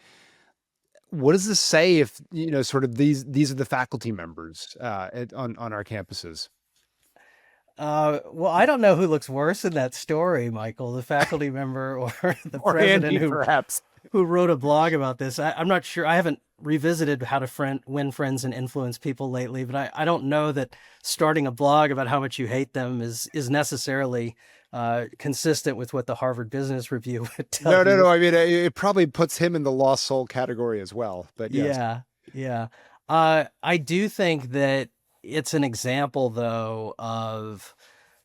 What does this say if, sort of these are the faculty members on our campuses? Well, I don't know who looks worse in that story, Michael, the faculty member or the Or president Andy, perhaps, who wrote a blog about this. I'm not sure. I haven't revisited how to win friends and influence people lately, but I don't know that starting a blog about how much you hate them is necessarily consistent with what the Harvard Business Review would tell you. No. I mean, it probably puts him in the lost soul category as well. But yes. Yeah. I do think that it's an example, though, of,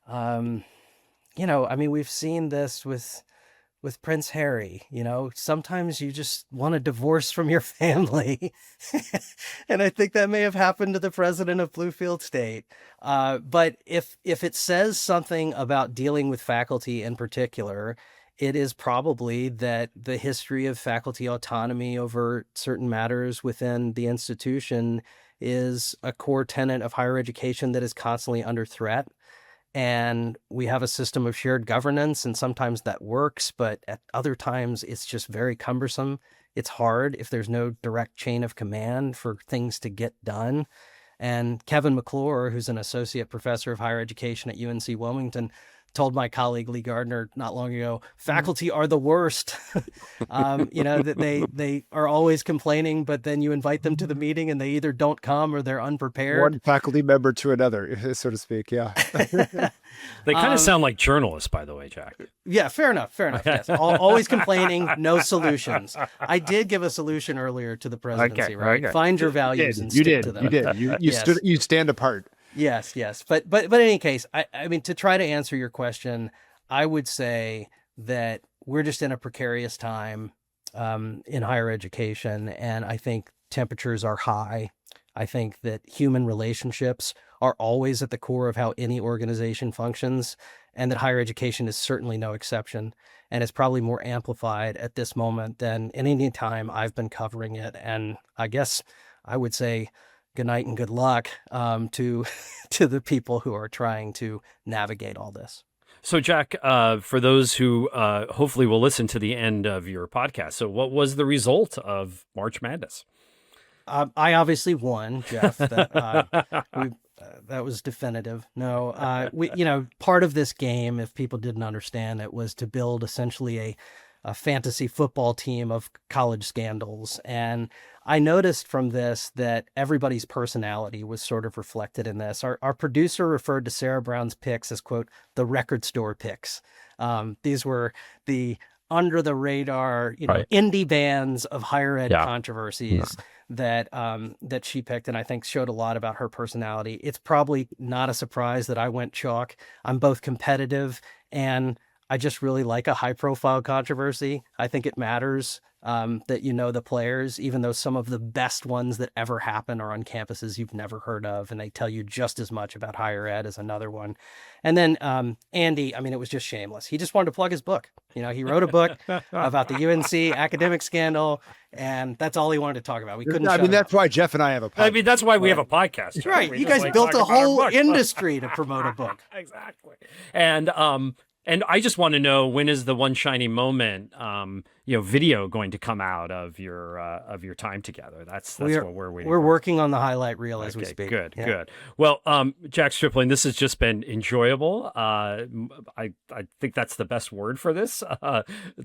I mean, we've seen this with Prince Harry. Sometimes you just want a divorce from your family. And I think that may have happened to the president of Bluefield State. But if it says something about dealing with faculty in particular, it is probably that the history of faculty autonomy over certain matters within the institution is a core tenet of higher education that is constantly under threat. And we have a system of shared governance, and sometimes that works, but at other times it's just very cumbersome. It's hard if there's no direct chain of command for things to get done. And Kevin McClure, who's an associate professor of higher education at UNC Wilmington, told my colleague Lee Gardner not long ago, faculty are the worst. That they are always complaining, but then you invite them to the meeting and they either don't come or they're unprepared. One faculty member to another, so to speak. Yeah. They kind of sound like journalists, by the way, Jack. Yeah, fair enough. Yes. Always complaining, no solutions. I did give a solution earlier to the presidency, right? Okay. Find your values and stick to them. You did. You stand apart. Yes. But in any case, I mean, to try to answer your question, I would say that we're just in a precarious time in higher education. And I think temperatures are high. I think that human relationships are always at the core of how any organization functions, and that higher education is certainly no exception. And it's probably more amplified at this moment than in any time I've been covering it. And I guess I would say good night and good luck to the people who are trying to navigate all this. So, Jack, for those who hopefully will listen to the end of your podcast, so what was the result of March Madness? I obviously won, Jeff. That was definitive. No, part of this game, if people didn't understand it, was to build essentially a fantasy football team of college scandals. And I noticed from this that everybody's personality was sort of reflected in this. Our producer referred to Sarah Brown's picks as, quote, the record store picks. These were the under the radar, right, indie bands of higher ed controversies that she picked, and I think showed a lot about her personality. It's probably not a surprise that I went chalk. I'm both competitive and I just really like a high-profile controversy. I think it matters that you know the players, even though some of the best ones that ever happen are on campuses you've never heard of, and they tell you just as much about higher ed as another one. And then Andy, I mean, it was just shameless. He just wanted to plug his book. You know, he wrote a book about the UNC academic scandal, and that's all he wanted to talk about. We couldn't. I mean, that's why Jeff and I have a podcast. I mean, that's why we have a podcast. Right. We You just guys like built a talking about our whole book. industry to promote a book. Exactly. And I just want to know, when is the one shiny moment, video going to come out of your time together? That's what we're waiting We're for. working on the highlight reel as we speak. Good, Yeah. good. Well, Jack Stripling, this has just been enjoyable. I think that's the best word for this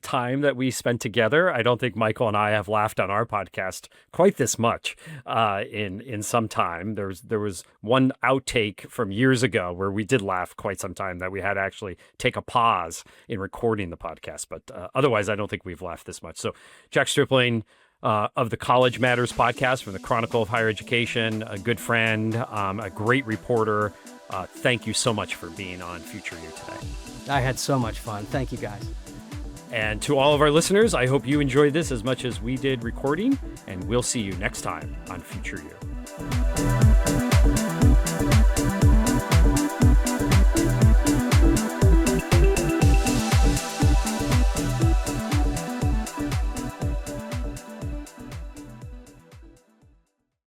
time that we spent together. I don't think Michael and I have laughed on our podcast quite this much in some time. There was one outtake from years ago where we did laugh quite some time, that we had to actually take a pause in recording the podcast. But otherwise, I don't think we've laughed this much. So Jack Stripling of the College Matters podcast from the Chronicle of Higher Education, a good friend, a great reporter. Thank you so much for being on Future You today. I had so much fun. Thank you, guys. And to all of our listeners, I hope you enjoyed this as much as we did recording, and we'll see you next time on Future You.